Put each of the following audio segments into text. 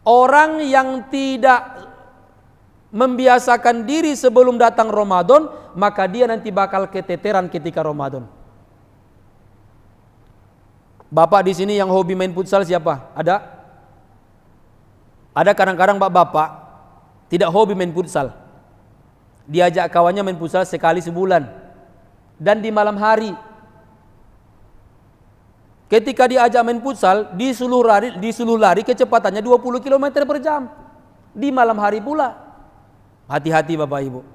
orang yang tidak membiasakan diri sebelum datang Ramadan, maka dia nanti bakal keteteran ketika Ramadan. Bapak di sini yang hobi main futsal siapa? Ada? Ada kadang-kadang bapak tidak hobi main futsal. Diajak kawannya main futsal sekali sebulan dan di malam hari. Ketika diajak main futsal, disuruh lari kecepatannya 20 km per jam. Di malam hari pula. Hati-hati Bapak Ibu.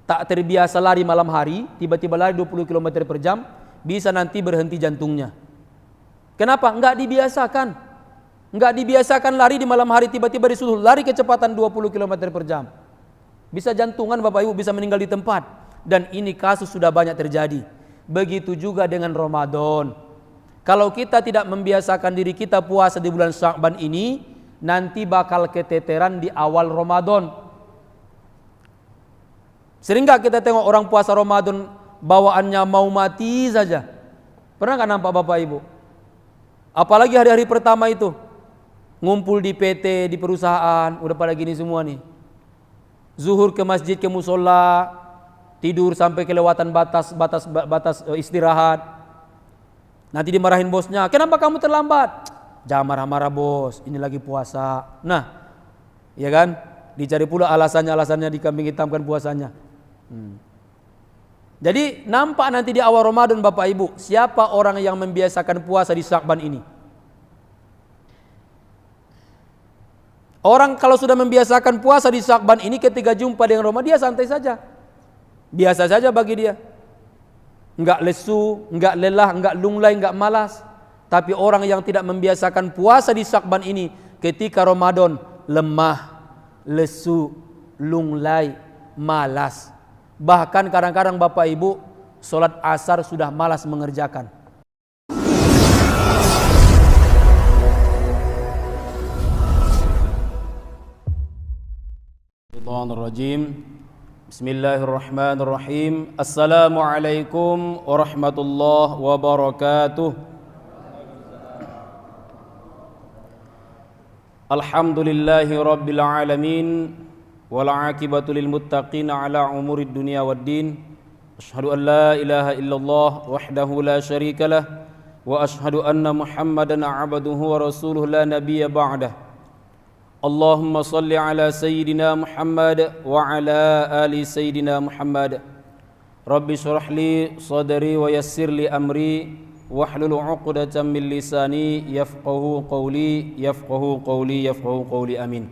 Tak terbiasa lari malam hari, tiba-tiba lari 20 km per jam, bisa nanti berhenti jantungnya. Kenapa? Enggak dibiasakan. Enggak dibiasakan lari di malam hari, tiba-tiba disuruh lari kecepatan 20 km per jam. Bisa jantungan Bapak Ibu, bisa meninggal di tempat. Dan ini kasus sudah banyak terjadi. Begitu juga dengan Ramadan. Kalau kita tidak membiasakan diri kita puasa di bulan Sya'ban ini, nanti bakal keteteran di awal Ramadan. Sering gak kita tengok orang puasa Ramadan bawaannya mau mati saja? Pernah gak nampak Bapak Ibu? Apalagi hari-hari pertama itu, ngumpul di PT, di perusahaan, udah pada gini semua nih. Zuhur ke masjid, ke musola, tidur sampai kelewatan batas istirahat. Nanti dimarahin bosnya, kenapa kamu terlambat? Jangan marah-marah bos, ini lagi puasa. Nah, ya kan? Dicari pula alasannya dikambing hitamkan puasanya. Jadi nampak nanti di awal Ramadan Bapak Ibu, siapa orang yang membiasakan puasa di Sya'ban ini? Orang kalau sudah membiasakan puasa di Sya'ban ini, ketika jumpa dengan Ramadan dia santai saja. Biasa saja bagi dia. Enggak lesu, enggak lelah, enggak lunglai, enggak malas. Tapi orang yang tidak membiasakan puasa di Sya'ban ini, ketika Ramadan lemah, lesu, lunglai, malas. Bahkan kadang-kadang Bapak Ibu sholat asar sudah malas mengerjakan. Bismillahirrahmanirrahim. Assalamualaikum warahmatullahi wabarakatuh. Alhamdulillahi rabbil alamin. Wal aqibatu lil muttaqin ala umurid dunya waddin. Asyhadu an la ilaha illallah wahdahu la syarika lah wa asyhadu anna Muhammadan abduhu wa rasuluhu la nabiyya ba'dah. Allahumma salli ala sayyidina Muhammad wa ala ali sayyidina Muhammad. Rabbi shrah li sadri wa yassir li amri wahlul 'uqdatam min lisani yafqahu qawli amin.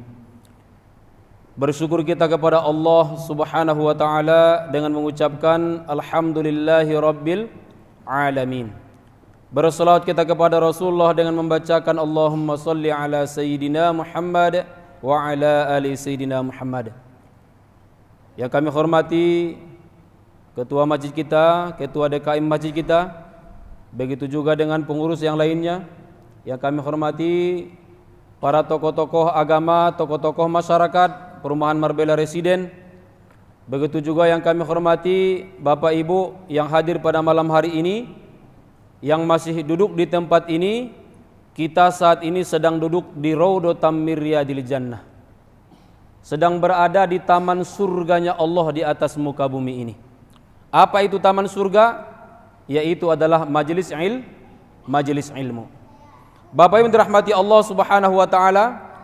Bersyukur kita kepada Allah Subhanahu wa taala dengan mengucapkan alhamdulillahi rabbil alamin. Bersalawat kita kepada Rasulullah dengan membacakan Allahumma salli ala sayyidina Muhammad wa ala ali sayyidina Muhammad. Yang kami hormati ketua masjid kita, ketua DKM masjid kita, begitu juga dengan pengurus yang lainnya. Yang kami hormati para tokoh-tokoh agama, tokoh-tokoh masyarakat Perumahan Marbella Residen. Begitu juga yang kami hormati Bapak Ibu yang hadir pada malam hari ini, yang masih duduk di tempat ini. Kita saat ini sedang duduk di Raudhatam min Riyadil Jannah, sedang berada di taman surganya Allah di atas muka bumi ini. Apa itu taman surga? Yaitu adalah majelis ilmu. Bapak Ibu dirahmati Allah Subhanahu wa taala,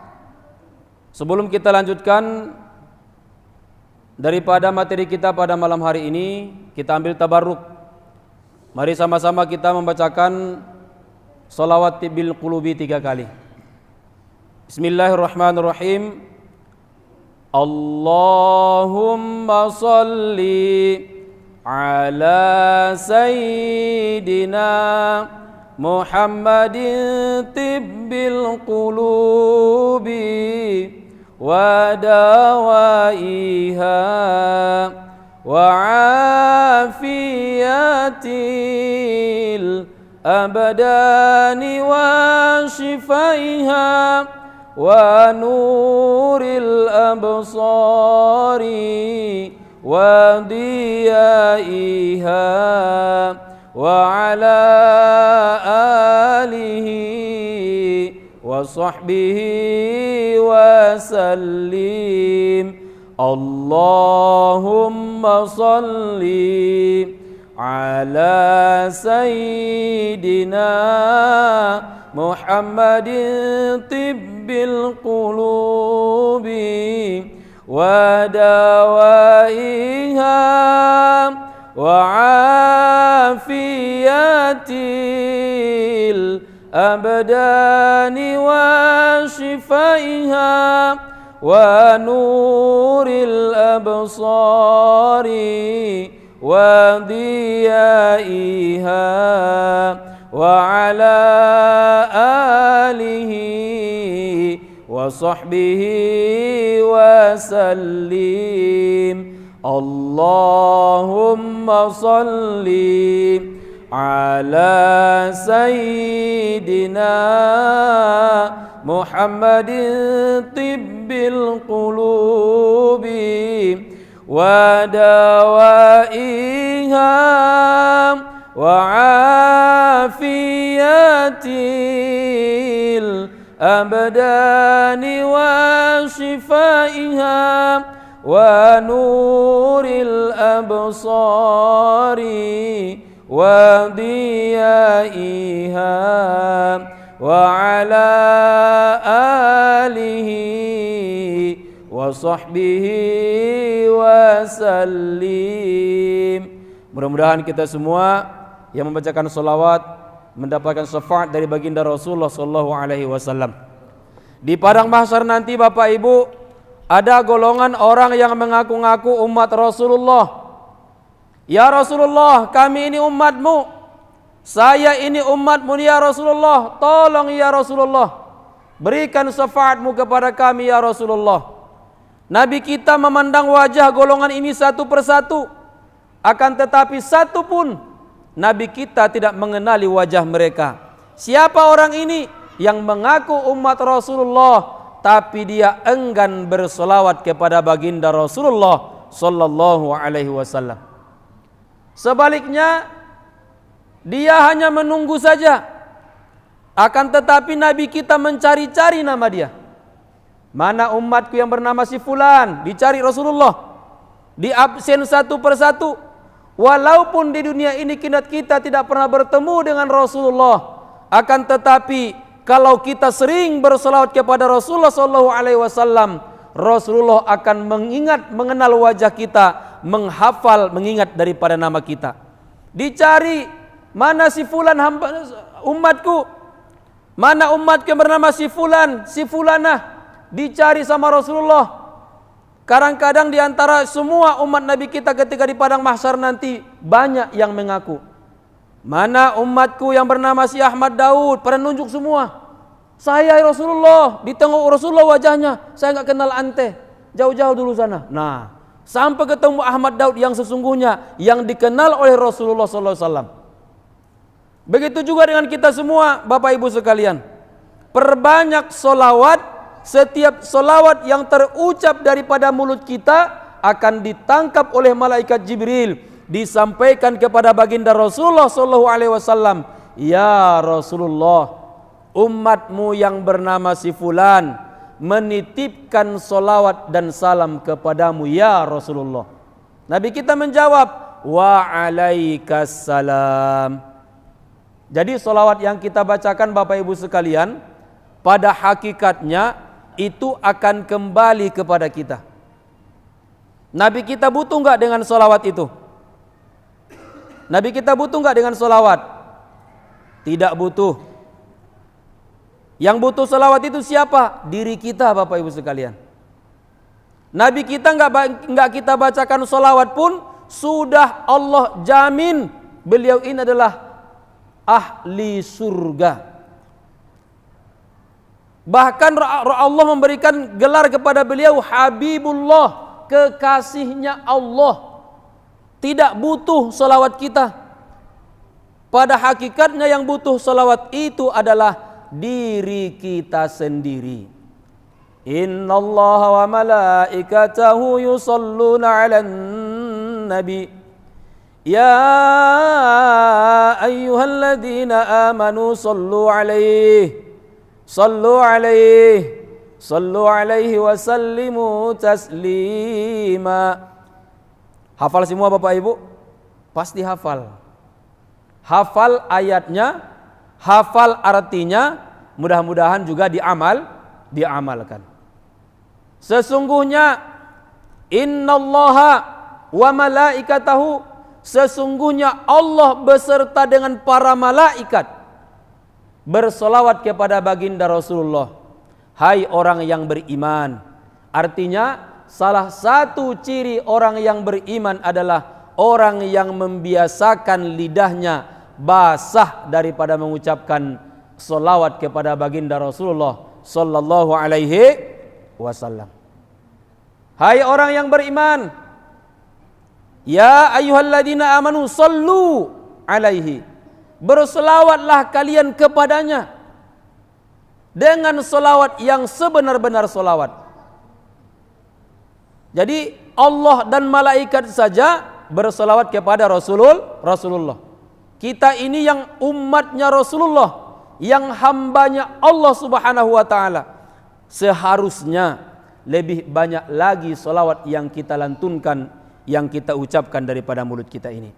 sebelum kita lanjutkan daripada materi kita pada malam hari ini, kita ambil tabarruk. Mari sama-sama kita membacakan salawat bil qulubi 3 kali. Bismillahirrahmanirrahim. Allahumma salli ala sayyidina Muhammadin tibbil qulubi wa dawaiha wa afiyatil abdani wa shifaiha wa nuril absari wa diyaiha wa ala alihi wa sahbihi وسلم اللهم صل على سيدنا محمد طب القلوب ودوائها وعافية الأبدان وشفائها ونور الأبصار وضيائها وعلى آله وصحبه وسلم اللهم صل على سيدنا محمد طب القلوب ودوائها وعافية الأبدان وشفائها ونور الأبصار وضيائها وعلى آله وصحبه wasallim. Mudah-mudahan kita semua yang membacakan salawat mendapatkan syafaat dari baginda Rasulullah sallallahu alaihi wasallam. Di padang mahsyar nanti Bapak Ibu, ada golongan orang yang mengaku-ngaku umat Rasulullah. Ya Rasulullah, kami ini umatmu. Saya ini umatmu ya Rasulullah. Tolong ya Rasulullah, berikan syafaatmu kepada kami ya Rasulullah. Nabi kita memandang wajah golongan ini satu persatu, akan tetapi satu pun Nabi kita tidak mengenali wajah mereka. Siapa orang ini yang mengaku umat Rasulullah tapi dia enggan bersolawat kepada baginda Rasulullah sallallahu alaihi wasallam? Sebaliknya, dia hanya menunggu saja, akan tetapi Nabi kita mencari-cari nama dia. Mana umatku yang bernama si fulan, dicari Rasulullah, di absen satu persatu. Walaupun di dunia ini kita tidak pernah bertemu dengan Rasulullah, akan tetapi kalau kita sering berselawat kepada Rasulullah sallallahu alaihi wasallam, Rasulullah akan mengenal wajah kita, menghafal, mengingat daripada nama kita. Dicari, mana si fulan umatku, mana umatku yang bernama si fulan, si fulanah, dicari sama Rasulullah. Kadang-kadang di antara semua umat Nabi kita ketika di padang mahsyar nanti banyak yang mengaku, mana umatku yang bernama si Ahmad Daud, pada nunjuk semua. Saya Rasulullah, ditengok Rasulullah wajahnya, saya enggak kenal ante, jauh-jauh dulu sana. Nah, sampai ketemu Ahmad Daud yang sesungguhnya, yang dikenal oleh Rasulullah sallallahu alaihi wasallam. Begitu juga dengan kita semua Bapak Ibu sekalian. Perbanyak solawat. Setiap solawat yang terucap daripada mulut kita akan ditangkap oleh malaikat Jibril, disampaikan kepada baginda Rasulullah sallallahu alaihi wasallam. Ya Rasulullah, umatmu yang bernama si fulan menitipkan solawat dan salam kepadamu ya Rasulullah. Nabi kita menjawab, wa alaikassalam. Jadi solawat yang kita bacakan Bapak Ibu sekalian, pada hakikatnya itu akan kembali kepada kita. Nabi kita butuh enggak dengan solawat itu? Nabi kita butuh enggak dengan solawat? Tidak butuh. Yang butuh solawat itu siapa? Diri kita Bapak Ibu sekalian. Nabi kita enggak kita bacakan solawat pun sudah Allah jamin beliau ini adalah ahli surga. Bahkan Allah memberikan gelar kepada beliau Habibullah, kekasihnya Allah. Tidak butuh salawat kita. Pada hakikatnya yang butuh salawat itu adalah diri kita sendiri. Innallaha wa malaikatahu yusalluna 'alan nabi. Ya ayyuhalladzina amanu sallu 'alaihi sallu alaihi wa sallimu taslima. Hafal semua Bapak Ibu? Pasti hafal. Hafal ayatnya, hafal artinya, mudah-mudahan juga diamalkan. Sesungguhnya innallaha wa malaikatahu, sesungguhnya Allah beserta dengan para malaikat bersolawat kepada baginda Rasulullah. Hai orang yang beriman. Artinya salah satu ciri orang yang beriman adalah orang yang membiasakan lidahnya basah daripada mengucapkan solawat kepada baginda Rasulullah sallallahu alaihi wasallam. Hai orang yang beriman, ya ayyuhalladzina amanu sallu alaihi, berselawatlah kalian kepadanya dengan selawat yang sebenar-benar selawat. Jadi Allah dan malaikat saja berselawat kepada Rasulullah. Kita ini yang umatnya Rasulullah, yang hambanya Allah subhanahu wa ta'ala, seharusnya lebih banyak lagi selawat yang kita lantunkan, yang kita ucapkan daripada mulut kita ini.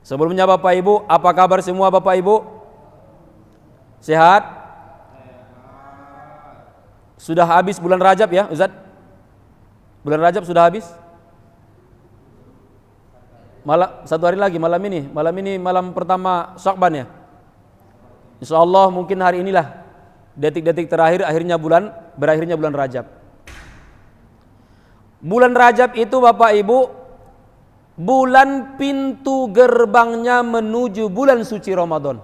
Sebelumnya Bapak Ibu, apa kabar semua Bapak Ibu? Sehat? Sudah habis bulan Rajab ya Ustaz? Bulan Rajab sudah habis? Satu hari lagi malam ini malam pertama Syakban ya. Insyaallah mungkin hari inilah detik-detik terakhir berakhirnya bulan Rajab. Bulan Rajab itu Bapak Ibu bulan pintu gerbangnya menuju bulan suci Ramadan.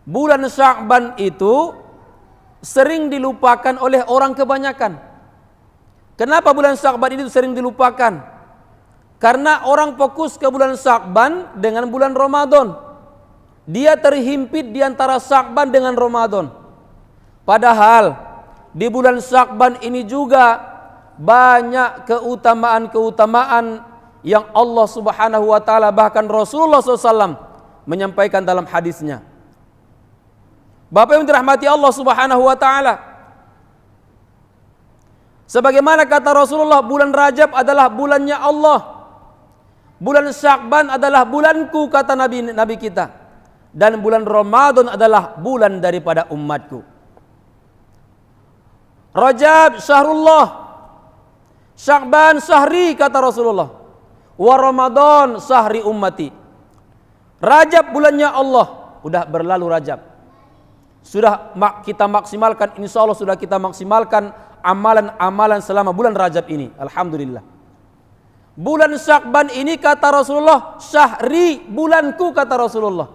Bulan Syakban itu sering dilupakan oleh orang kebanyakan. Kenapa bulan Syakban itu sering dilupakan? Karena orang fokus ke bulan Syakban dengan bulan Ramadan. Dia terhimpit di antara Syakban dengan Ramadan. Padahal di bulan Syakban ini juga banyak keutamaan-keutamaan yang Allah subhanahu wa ta'ala bahkan Rasulullah SAW menyampaikan dalam hadisnya. Bapak yang dirahmati Allah subhanahu wa ta'ala, sebagaimana kata Rasulullah, bulan Rajab adalah bulannya Allah, bulan Syakban adalah bulanku, kata Nabi kita, dan bulan Ramadan adalah bulan daripada umatku. Rajab syahrullah, Syakban syahri, kata Rasulullah, wa Ramadan syahri ummati. Rajab bulannya Allah, udah berlalu Rajab, sudah kita maksimalkan, insya Allah sudah kita maksimalkan amalan-amalan selama bulan Rajab ini, alhamdulillah. Bulan Syakban ini kata Rasulullah syahri, bulanku, kata Rasulullah,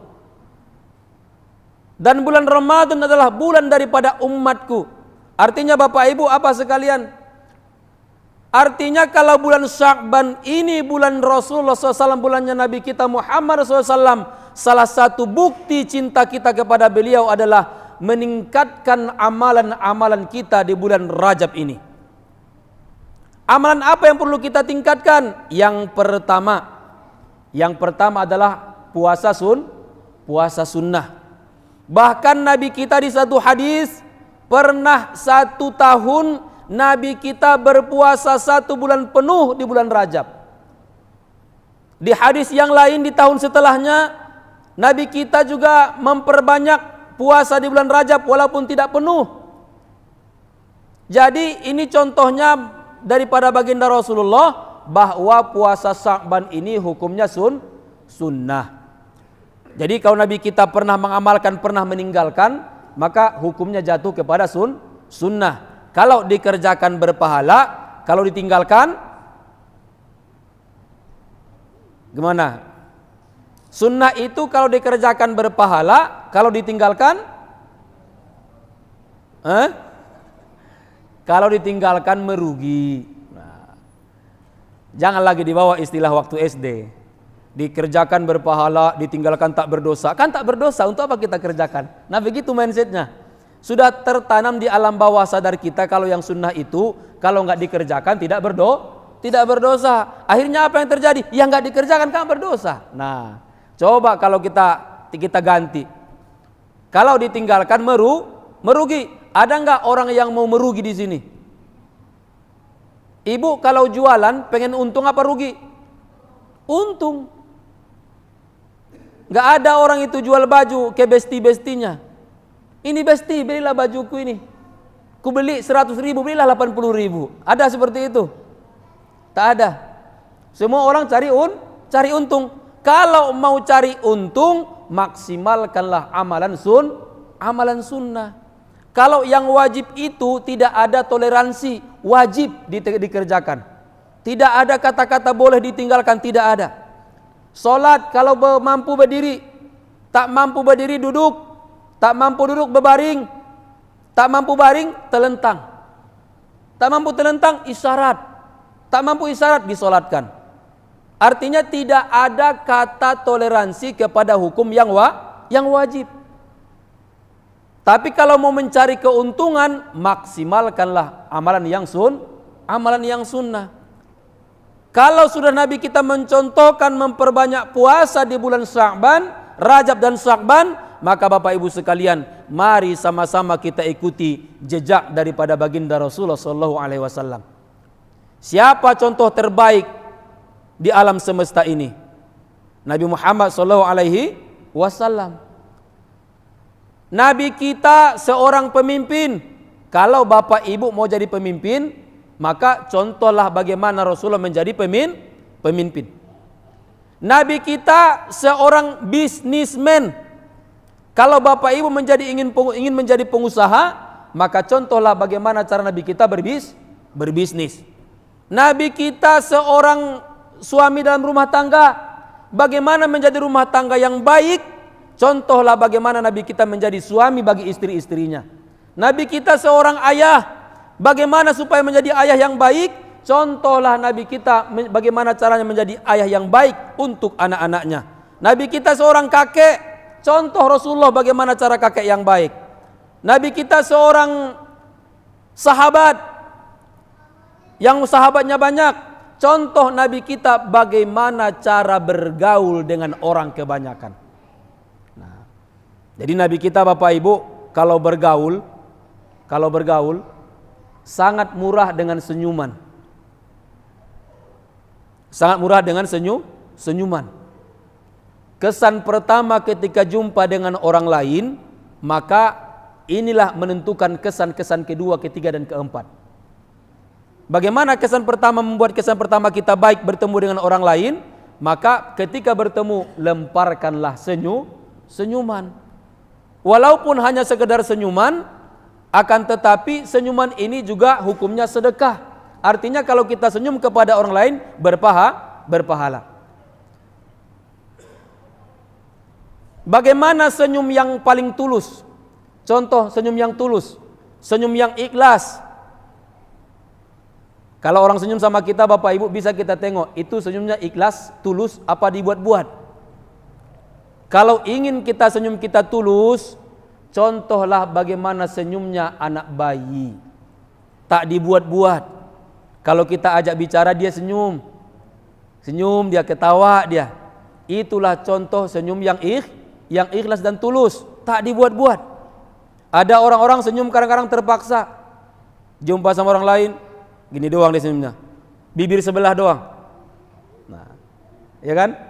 dan bulan Ramadan adalah bulan daripada umatku. Artinya Bapak Ibu apa sekalian, artinya kalau bulan Syakban ini bulan Rasulullah SAW, bulannya Nabi kita Muhammad SAW, salah satu bukti cinta kita kepada beliau adalah meningkatkan amalan-amalan kita di bulan Rajab ini. Amalan apa yang perlu kita tingkatkan? Yang pertama adalah puasa sunnah. Bahkan Nabi kita di satu hadis pernah 1 tahun Nabi kita berpuasa 1 bulan penuh di bulan Rajab. Di hadis yang lain di tahun setelahnya Nabi kita juga memperbanyak puasa di bulan Rajab walaupun tidak penuh. Jadi ini contohnya daripada baginda Rasulullah bahwa puasa Syakban ini hukumnya sunnah. Jadi kalau Nabi kita pernah mengamalkan, pernah meninggalkan, maka hukumnya jatuh kepada sunnah. Kalau dikerjakan berpahala, kalau ditinggalkan gimana? Sunnah itu kalau dikerjakan berpahala, kalau ditinggalkan kalau ditinggalkan merugi. Nah, jangan lagi dibawa istilah waktu SD. Dikerjakan berpahala, ditinggalkan tak berdosa. Kan tak berdosa, untuk apa kita kerjakan? Nah begitu mindsetnya. Sudah tertanam di alam bawah sadar kita kalau yang sunnah itu kalau nggak dikerjakan tidak berdosa. Akhirnya apa yang terjadi? Yang nggak dikerjakan kan berdosa. Nah, coba kalau kita ganti. Kalau ditinggalkan merugi. ada enggak orang yang mau merugi di sini? Ibu kalau jualan pengen untung apa rugi? Untung. Enggak ada orang itu jual baju ke besti-bestinya. Ini besti, belilah bajuku ini. Ku beli 100.000, belilah 80.000. Ada seperti itu? Tak ada. Semua orang cari untung. Kalau mau cari untung, maksimalkanlah amalan sunnah. Kalau yang wajib itu tidak ada toleransi, wajib dikerjakan. Tidak ada kata-kata boleh ditinggalkan, tidak ada. Salat kalau mampu berdiri, tak mampu berdiri duduk, tak mampu duduk berbaring, tak mampu baring telentang. Tak mampu telentang isyarat, tak mampu isyarat disolatkan. Artinya tidak ada kata toleransi kepada hukum yang wajib. Tapi kalau mau mencari keuntungan, maksimalkanlah amalan yang sunnah. Kalau sudah Nabi kita mencontohkan memperbanyak puasa di bulan Sya'ban, Rajab dan Sya'ban, maka Bapak Ibu sekalian, mari sama-sama kita ikuti jejak daripada baginda Rasulullah SAW. Siapa contoh terbaik di alam semesta ini? Nabi Muhammad SAW. Nabi kita seorang pemimpin. Kalau Bapak Ibu mau jadi pemimpin, maka contohlah bagaimana Rasulullah menjadi pemimpin. Nabi kita seorang bisnismen. Kalau Bapak Ibu ingin menjadi pengusaha, maka contohlah bagaimana cara Nabi kita berbisnis. Nabi kita seorang suami dalam rumah tangga. Bagaimana menjadi rumah tangga yang baik? Contohlah bagaimana Nabi kita menjadi suami bagi istri-istrinya. Nabi kita seorang ayah, bagaimana supaya menjadi ayah yang baik? Contohlah Nabi kita bagaimana caranya menjadi ayah yang baik untuk anak-anaknya. Nabi kita seorang kakek, contoh Rasulullah bagaimana cara kakek yang baik. Nabi kita seorang sahabat, yang sahabatnya banyak, contoh Nabi kita bagaimana cara bergaul dengan orang kebanyakan. Jadi Nabi kita Bapak Ibu kalau bergaul sangat murah dengan senyuman. Sangat murah dengan senyuman. Kesan pertama ketika jumpa dengan orang lain, maka inilah menentukan kesan-kesan kedua, ketiga dan keempat. Bagaimana kesan pertama membuat kesan pertama kita baik bertemu dengan orang lain? Maka ketika bertemu lemparkanlah senyuman. Walaupun hanya sekedar senyuman, akan tetapi senyuman ini juga hukumnya sedekah. Artinya kalau kita senyum kepada orang lain berpahala. Bagaimana senyum yang paling tulus? Contoh senyum yang tulus, senyum yang ikhlas. Kalau orang senyum sama kita Bapak Ibu bisa kita tengok itu senyumnya ikhlas, tulus apa dibuat-buat. Kalau ingin kita senyum kita tulus, contohlah bagaimana senyumnya anak bayi. Tak dibuat-buat. Kalau kita ajak bicara dia senyum. Senyum dia ketawa dia. Itulah contoh senyum yang ikhlas dan tulus, tak dibuat-buat. Ada orang-orang senyum kadang-kadang terpaksa. Jumpa sama orang lain, gini doang dia senyumnya. Bibir sebelah doang. Nah, ya kan?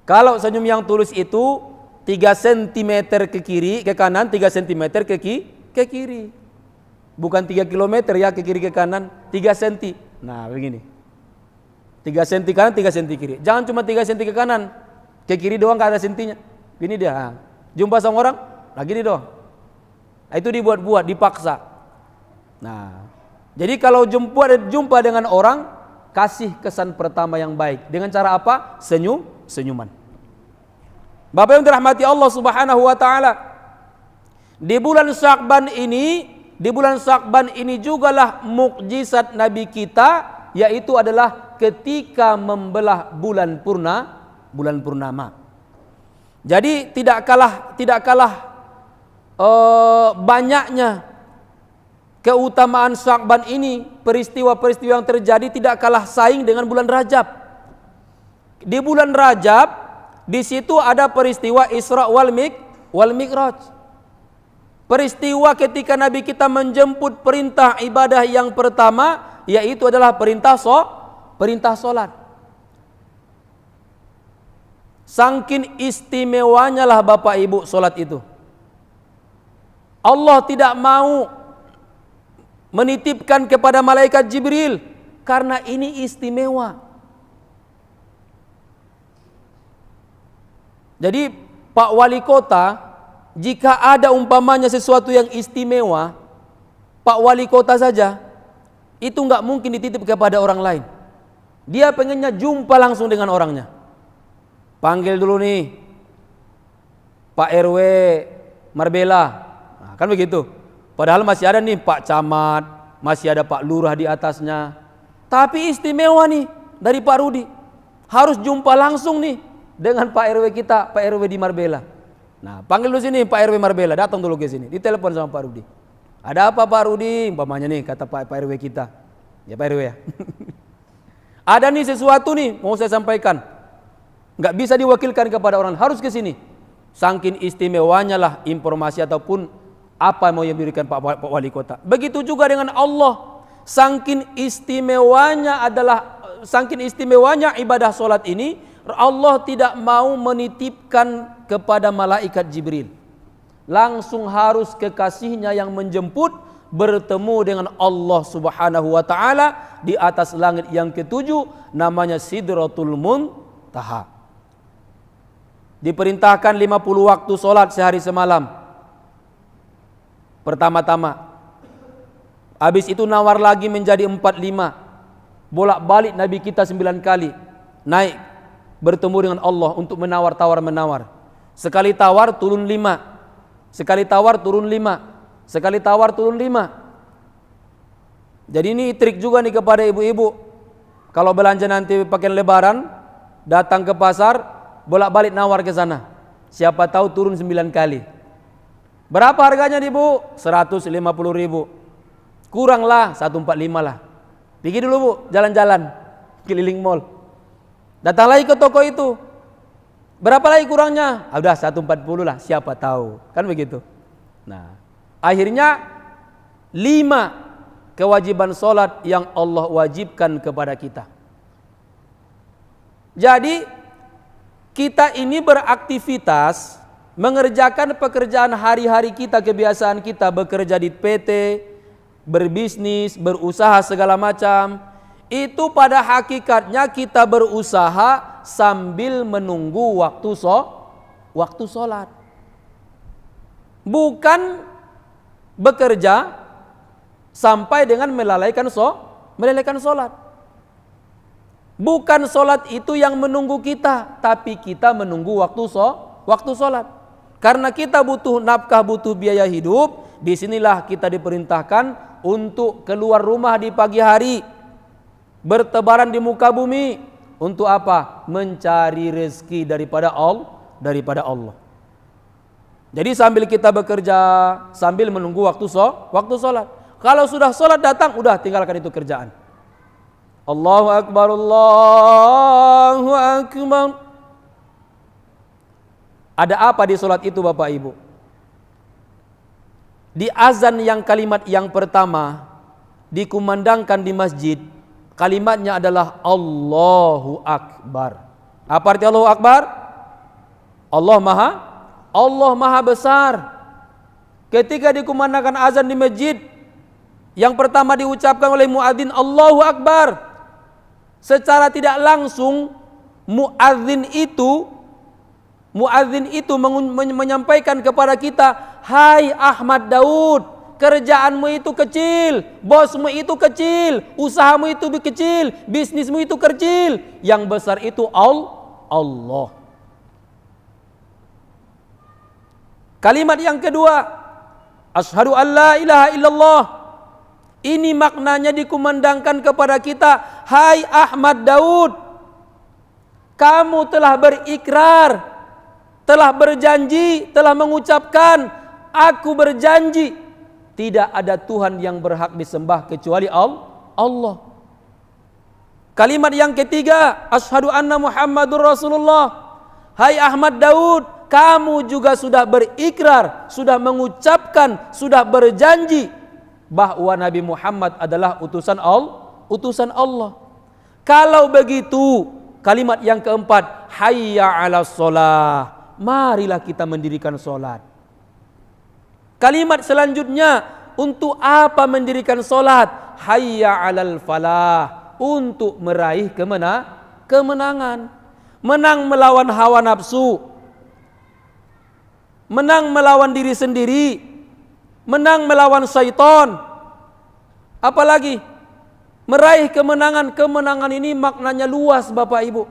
Kalau senyum yang tulus itu 3 cm ke kiri, ke kanan, 3 cm ke kiri. Bukan 3 km ya ke kiri ke kanan, 3 cm. Nah begini. 3 cm kanan, 3 cm kiri. Jangan cuma 3 cm ke kanan, ke kiri doang gak ada sentinya. Gini dia. Jumpa sama orang, nah gini doang. Nah, itu dibuat-buat, dipaksa. Nah, jadi kalau jumpa dengan orang, kasih kesan pertama yang baik. Dengan cara apa? Senyuman. Bapak yang dirahmati Allah Subhanahu wa taala. Di bulan Sya'ban ini jugalah mukjizat Nabi kita, yaitu adalah ketika membelah bulan purnama. Jadi tidak kalah banyaknya keutamaan Sya'ban ini, peristiwa-peristiwa yang terjadi tidak kalah saing dengan bulan Rajab. Di bulan Rajab di situ ada peristiwa Isra wal Mi'raj. peristiwa ketika Nabi kita menjemput perintah ibadah yang pertama, yaitu adalah perintah solat. Sangkin istimewanya lah Bapak Ibu solat itu. Allah tidak mau menitipkan kepada malaikat Jibril karena ini istimewa. Jadi Pak Wali Kota, jika ada umpamanya sesuatu yang istimewa, Pak Wali Kota saja itu nggak mungkin dititip kepada orang lain. Dia pengennya jumpa langsung dengan orangnya. Panggil dulu nih Pak RW Marbella, nah, kan begitu. Padahal masih ada nih Pak Camat, masih ada Pak Lurah di atasnya. Tapi istimewa nih dari Pak Rudi, harus jumpa langsung nih dengan Pak RW kita, Pak RW di Marbella. Nah, panggil dulu sini Pak RW Marbella, datang dulu ke sini, ditelepon sama Pak Rudi. Ada apa Pak Rudi? Umpamanya nih kata Pak RW kita, ya Pak RW ya. Ada nih sesuatu nih mau saya sampaikan. Nggak bisa diwakilkan kepada orang, harus ke sini. Saking istimewanya lah informasi ataupun apa mau yang diberikan Pak Wali Kota. Begitu juga dengan Allah. Saking istimewanya ibadah solat ini, Allah tidak mau menitipkan kepada malaikat Jibril. Langsung harus kekasihnya yang menjemput bertemu dengan Allah Subhanahu wa taala di atas langit yang ketujuh, namanya Sidratul Muntaha. Diperintahkan 50 waktu solat sehari semalam. Pertama-tama. Habis itu nawar lagi menjadi 45. Bolak-balik Nabi kita 9 kali naik bertemu dengan Allah untuk menawar. Sekali tawar turun 5. Sekali tawar turun 5. Sekali tawar turun 5. Jadi ini trik juga nih kepada ibu-ibu. Kalau belanja nanti pakaian lebaran, datang ke pasar, bolak-balik nawar ke sana. Siapa tahu turun 9 kali. Berapa harganya nih Bu? 150.000. Kuranglah 145 lah. Pergi dulu Bu, jalan-jalan keliling mall. Datang lagi ke toko itu. Berapa lagi kurangnya? Udah 140 lah, siapa tahu. Kan begitu. Nah, akhirnya 5 kewajiban solat yang Allah wajibkan kepada kita. Jadi kita ini beraktivitas, mengerjakan pekerjaan hari-hari kita, kebiasaan kita, bekerja di PT, berbisnis, berusaha segala macam. Itu pada hakikatnya kita berusaha sambil menunggu waktu sholat. Bukan bekerja sampai dengan melalaikan sholat. Bukan solat itu yang menunggu kita, tapi kita menunggu waktu solat. Karena kita butuh nafkah, butuh biaya hidup. Disinilah kita diperintahkan untuk keluar rumah di pagi hari, bertebaran di muka bumi. Untuk apa? Mencari rezeki daripada Allah. Jadi sambil kita bekerja, sambil menunggu waktu solat. Kalau sudah solat datang, udah tinggalkan itu kerjaan. Allahu Akbar, Allahu Akbar. Ada apa di solat itu Bapak Ibu? Di azan yang kalimat yang pertama dikumandangkan di masjid, kalimatnya adalah Allahu Akbar. Apa arti Allahu Akbar? Allah Maha Besar. Ketika dikumandangkan azan di masjid, yang pertama diucapkan oleh muadzin Allahu Akbar. Secara tidak langsung muadzin itu menyampaikan kepada kita, hai Ahmad Daud, kerjaanmu itu kecil, bosmu itu kecil, usahamu itu kecil, bisnismu itu kecil, yang besar itu Allah. Kalimat yang kedua, asyhadu an la ilaha illallah. Ini maknanya dikumandangkan kepada kita, hai Ahmad Daud, kamu telah berikrar, telah berjanji, telah mengucapkan, aku berjanji tidak ada Tuhan yang berhak disembah kecuali Allah. Kalimat yang ketiga, asyhadu anna Muhammadur Rasulullah. Hai Ahmad Daud, kamu juga sudah berikrar, sudah mengucapkan, sudah berjanji bahwa Nabi Muhammad adalah utusan Allah. Kalau begitu, kalimat yang keempat, hayya 'alas shalah. Marilah kita mendirikan salat. Kalimat selanjutnya, untuk apa mendirikan salat? Hayya 'alal falah, untuk meraih kemenangan. Menang melawan hawa nafsu, menang melawan diri sendiri, menang melawan syaitan. Apalagi meraih kemenangan. Kemenangan ini maknanya luas Bapak Ibu.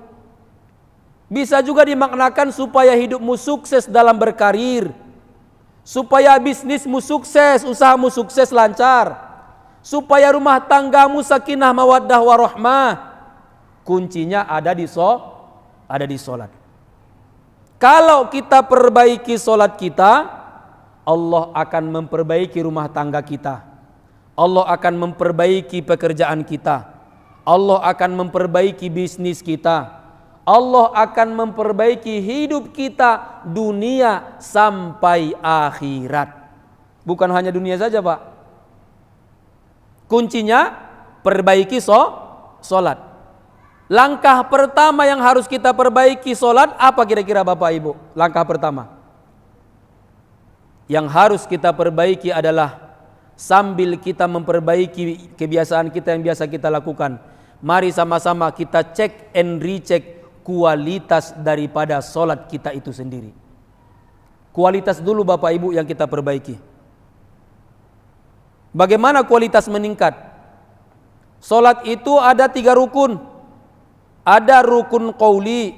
Bisa juga dimaknakan supaya hidupmu sukses dalam berkarir, supaya bisnismu sukses, usahamu sukses lancar, supaya rumah tanggamu sakinah mawaddah warahmah. Kuncinya ada di salat. Kalau kita perbaiki salat kita, Allah akan memperbaiki rumah tangga kita. Allah akan memperbaiki pekerjaan kita. Allah akan memperbaiki bisnis kita. Allah akan memperbaiki hidup kita dunia sampai akhirat. Bukan hanya dunia saja, Pak. Kuncinya perbaiki salat. Langkah pertama yang harus kita perbaiki salat, apa kira-kira Bapak Ibu? Langkah pertama yang harus kita perbaiki adalah sambil kita memperbaiki kebiasaan kita yang biasa kita lakukan, mari sama-sama kita cek and recheck kualitas daripada salat kita itu sendiri. Kualitas dulu Bapak Ibu yang kita perbaiki. Bagaimana kualitas meningkat? Salat itu ada 3 rukun. Ada rukun qauli,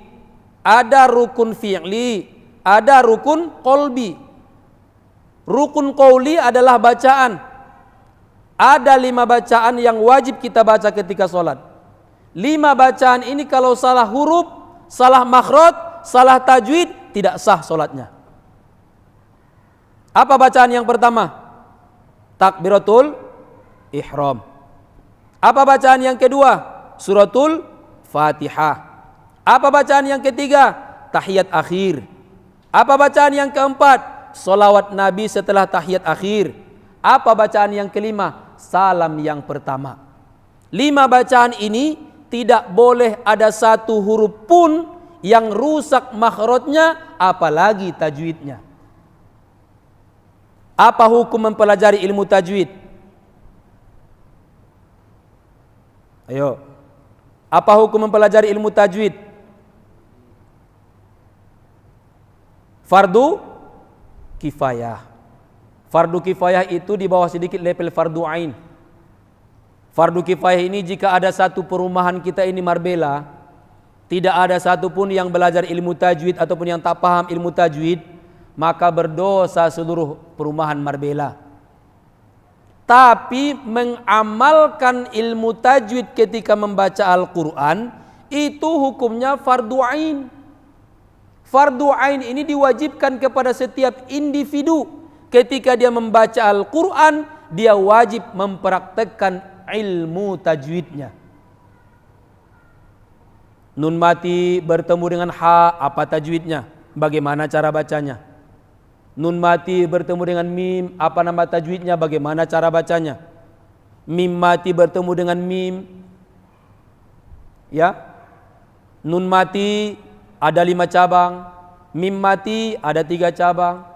ada rukun fi'li, ada rukun qalbi. Rukun qauli adalah bacaan. Ada 5 bacaan yang wajib kita baca ketika sholat. 5 bacaan ini kalau salah huruf, salah makhraj, salah tajwid, tidak sah sholatnya. Apa bacaan yang pertama? Takbiratul ihram. Apa bacaan yang kedua? Suratul Fatihah. Apa bacaan yang ketiga? Tahiyat akhir. Apa bacaan yang keempat? Salawat Nabi setelah tahiyat akhir. Apa bacaan yang kelima? Salam yang pertama. 5 bacaan ini tidak boleh ada satu huruf pun yang rusak makhrajnya, apalagi tajwidnya. Apa hukum mempelajari ilmu tajwid? Ayo. Apa hukum mempelajari ilmu tajwid? Fardu kifayah. Fardu kifayah itu di bawah sedikit level fardu ain. Fardu kifayah ini jika ada satu perumahan kita ini Marbella, tidak ada satupun yang belajar ilmu tajwid ataupun yang tak paham ilmu tajwid, maka berdosa seluruh perumahan Marbella. Tapi mengamalkan ilmu tajwid ketika membaca Al-Quran, itu hukumnya fardu ain. Fardu ain ini diwajibkan kepada setiap individu. Ketika dia membaca Al-Quran, dia wajib mempraktekkan ilmu tajwidnya. Nun mati bertemu dengan ha, apa tajwidnya? Bagaimana cara bacanya? Nun mati bertemu dengan mim, apa nama tajwidnya? Bagaimana cara bacanya? Mim mati bertemu dengan mim, ya. Nun mati ada 5 cabang, mim mati ada 3 cabang.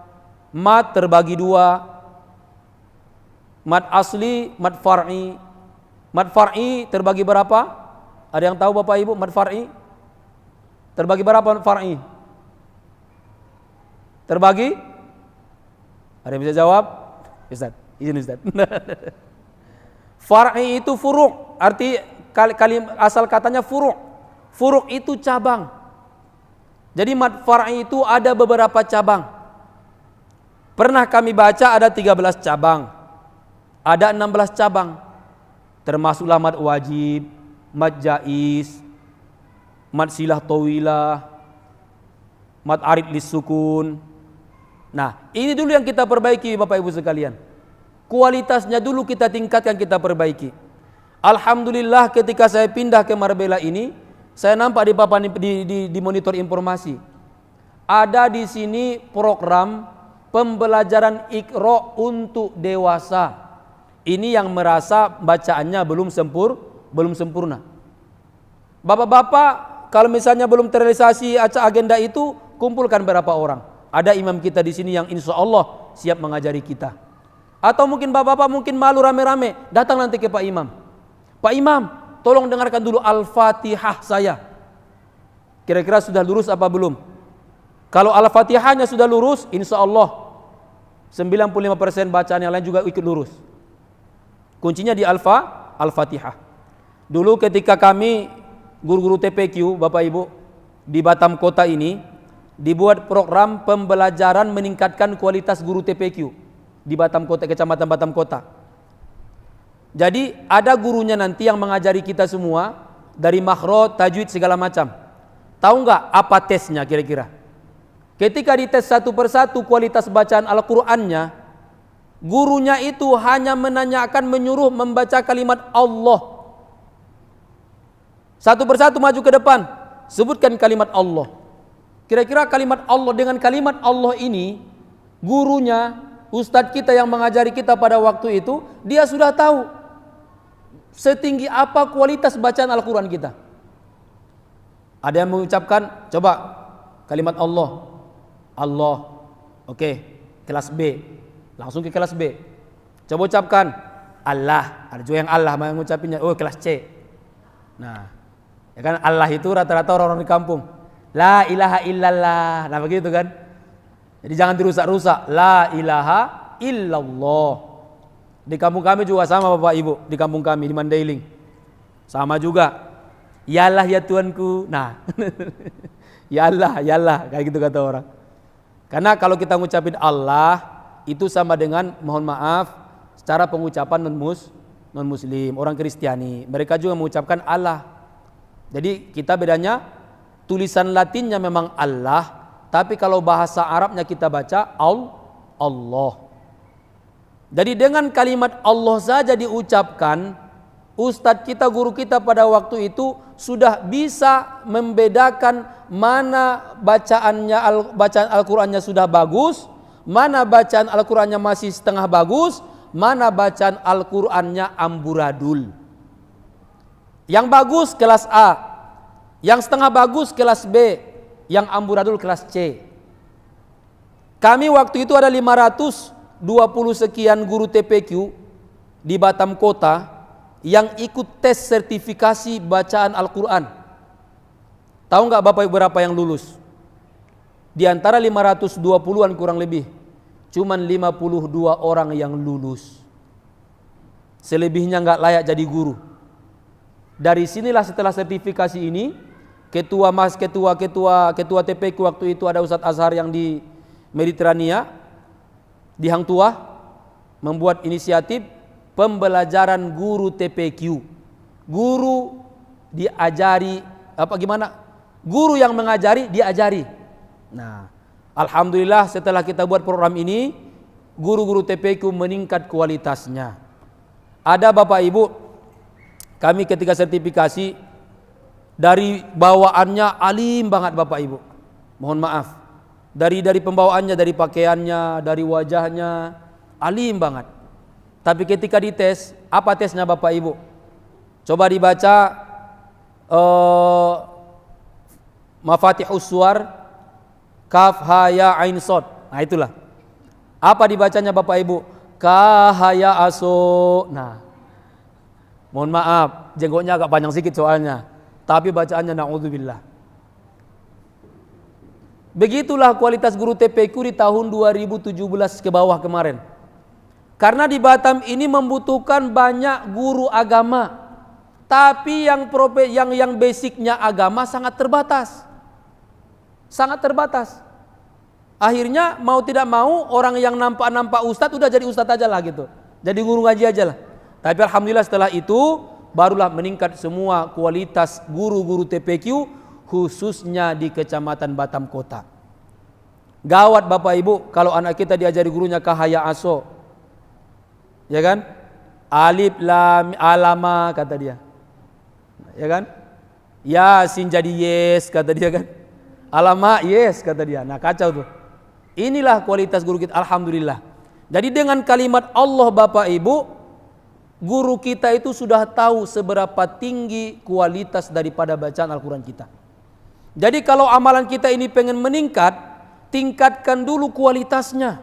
Mat terbagi 2, mat asli, mat far'i. Mat far'i terbagi berapa? Ada yang tahu Bapak Ibu mat far'i? Terbagi berapa mat far'i? Terbagi? Ada yang bisa jawab? Ustaz, izin Ustaz. Far'i itu furu', arti asal katanya furu'. Furu' itu cabang. Jadi mat far'i itu ada beberapa cabang. Pernah kami baca ada 13 cabang. Ada 16 cabang. Termasuklah mat wajib, mat jaiz, mat silah tawilah, mat arid lisukun. Nah, ini dulu yang kita perbaiki Bapak Ibu sekalian. Kualitasnya dulu kita tingkatkan, kita perbaiki. Alhamdulillah ketika saya pindah ke Marbella ini, saya nampak di papan di monitor informasi ada di sini program pembelajaran Iqra untuk dewasa. Ini yang merasa bacaannya belum sempurna. Bapak-bapak, kalau misalnya belum terrealisasi agenda itu, kumpulkan berapa orang. Ada imam kita di sini yang insya Allah siap mengajari kita. Atau mungkin bapak-bapak mungkin malu rame-rame, datang nanti ke Pak Imam. Pak Imam, tolong dengarkan dulu Al-Fatihah saya. Kira-kira sudah lurus apa belum? Kalau Al-Fatihahnya sudah lurus, insya Allah 95% bacaan yang lain juga ikut lurus. Kuncinya di Al-Fatihah. Dulu ketika kami guru-guru TPQ, Bapak Ibu, di Batam Kota ini, dibuat program pembelajaran meningkatkan kualitas guru TPQ di Batam Kota, Kecamatan Batam Kota. Jadi ada gurunya nanti yang mengajari kita semua dari makhraj, tajwid segala macam. Tahu nggak apa tesnya kira-kira? Ketika dites satu persatu kualitas bacaan Al-Qur'annya, gurunya itu hanya menanyakan, menyuruh membaca kalimat Allah. Satu persatu maju ke depan, sebutkan kalimat Allah. Kira-kira kalimat Allah, dengan kalimat Allah ini, gurunya, ustadz kita yang mengajari kita pada waktu itu, dia sudah tahu setinggi apa kualitas bacaan Al-Quran kita. Ada yang mengucapkan, coba kalimat Allah, Allah, oke, kelas B, langsung ke kelas B. Coba ucapkan Allah, ada juga yang Allah mengucapinnya, oh kelas C. Nah, ya kan Allah itu rata-rata orang-orang di kampung. La ilaha illallah. Nah begitu kan. Jadi jangan dirusak-rusak. La ilaha illallah. Di kampung kami juga sama Bapak Ibu. Di kampung kami di Mandailing sama juga. Ya Allah ya Tuanku. Nah ya Allah kayak gitu kata orang. Karena kalau kita ngucapin Allah, itu sama dengan, mohon maaf, secara pengucapan non muslim, orang Kristiani, mereka juga mengucapkan Allah. Jadi kita bedanya, tulisan Latinnya memang Allah, tapi kalau bahasa Arabnya kita baca Allah. Jadi dengan kalimat Allah saja diucapkan, ustadz kita, guru kita pada waktu itu sudah bisa membedakan mana bacaan Al-Qur'annya sudah bagus, mana bacaan Al-Qur'annya masih setengah bagus, mana bacaan Al-Qur'annya amburadul. Yang bagus kelas A, yang setengah bagus kelas B, yang amburadul kelas C. Kami waktu itu ada 520 sekian guru TPQ di Batam Kota yang ikut tes sertifikasi bacaan Al-Quran. Tahu nggak Bapak Ibu berapa yang lulus? Di antara 520-an kurang lebih, cuman 52 orang yang lulus. Selebihnya nggak layak jadi guru. Dari sinilah setelah sertifikasi ini, ketua TPQ waktu itu ada Ustadz Azhar yang di Mediterania, di Hang Tuah, membuat inisiatif pembelajaran guru TPQ. Guru diajari apa gimana? Guru yang mengajari diajari. Nah, alhamdulillah setelah kita buat program ini, guru-guru TPQ meningkat kualitasnya. Ada Bapak Ibu, kami ketika sertifikasi dari bawaannya alim banget Bapak Ibu. Mohon maaf. Dari pembawaannya, dari pakaiannya, dari wajahnya alim banget. Tapi ketika dites, apa tesnya Bapak Ibu? Coba dibaca Mafatihus Suwar, Kaf, Ha, Ya, Ain, Shad. Nah itulah. Apa dibacanya Bapak Ibu? Ka, Ha, Ya, Aso. Nah, mohon maaf, jenggotnya agak panjang sedikit soalnya. Tapi bacaannya na'udzubillah. Begitulah kualitas guru TPQ di tahun 2017 ke bawah kemarin. Karena di Batam ini membutuhkan banyak guru agama, tapi yang basicnya agama sangat terbatas, Akhirnya mau tidak mau orang yang nampak ustadz udah jadi ustadz aja lah gitu, jadi guru ngaji aja lah. Tapi alhamdulillah setelah itu barulah meningkat semua kualitas guru-guru TPQ khususnya di Kecamatan Batam Kota. Gawat Bapak Ibu kalau anak kita diajari gurunya Kahaya Aso. Ya kan? Alif lam alama kata dia. Ya kan? Yasin jadi yes kata dia kan. Alamak, yes kata dia. Nah kacau tuh. Inilah kualitas guru kita, alhamdulillah. Jadi dengan kalimat Allah Bapak Ibu, guru kita itu sudah tahu seberapa tinggi kualitas daripada bacaan Al-Quran kita. Jadi kalau amalan kita ini pengen meningkat, tingkatkan dulu kualitasnya.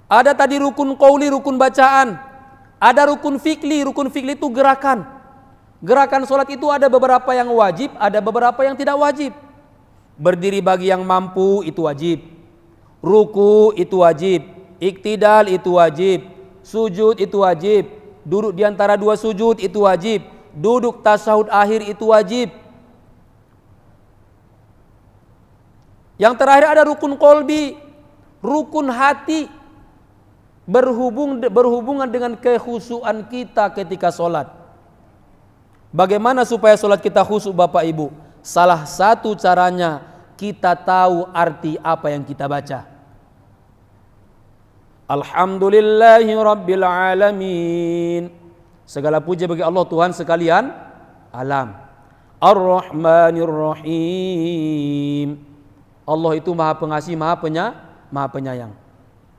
Ada tadi rukun qauli, rukun bacaan. Ada rukun fikli itu gerakan. Gerakan sholat itu ada beberapa yang wajib, ada beberapa yang tidak wajib. Berdiri bagi yang mampu itu wajib. Ruku itu wajib. Iktidal itu wajib. Sujud itu wajib. Duduk di antara dua sujud itu wajib. Duduk tasyahud akhir itu wajib. Yang terakhir ada rukun qalbi, rukun hati, berhubungan dengan kekhusyuan kita ketika sholat. Bagaimana supaya sholat kita khusyuk Bapak Ibu? Salah satu caranya kita tahu arti apa yang kita baca. Alhamdulillahi Rabbil Alamin. Segala puji bagi Allah Tuhan sekalian alam. Ar-Rahmanir Rahim. Allah itu Maha Pengasih, Maha Penyayang.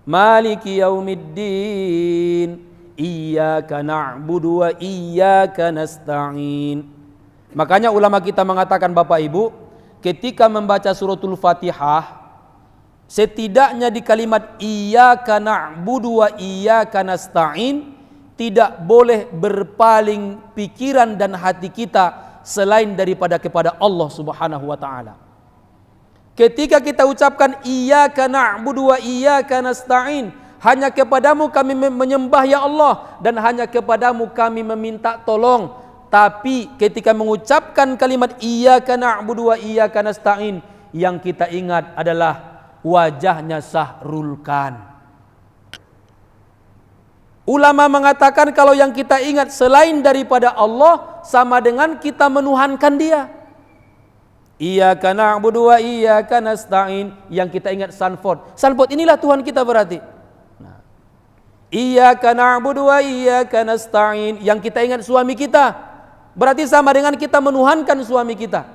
Maliki Yaumiddin. Iyyaka na'budu wa iyyaka nasta'in. Makanya ulama kita mengatakan Bapak Ibu, ketika membaca suratul Fatihah, setidaknya di kalimat iyyaka na'budu wa iyyaka nasta'in tidak boleh berpaling pikiran dan hati kita selain daripada kepada Allah Subhanahu wa taala. Ketika kita ucapkan iyyaka na'budu wa iyyaka nasta'in, hanya kepadamu kami menyembah ya Allah dan hanya kepadamu kami meminta tolong. Tapi ketika mengucapkan kalimat iyyaka na'budu wa iyyaka nasta'in, yang kita ingat adalah wajahnya Syahrul Khan. Ulama mengatakan kalau yang kita ingat selain daripada Allah sama dengan kita menuhankan dia. Iyyaka na'budu wa iyyaka nasta'in, yang kita ingat Sanford. Sanford inilah Tuhan kita berarti. Nah. Iyyaka na'budu wa iyyaka nasta'in, yang kita ingat suami kita. Berarti sama dengan kita menuhankan suami kita.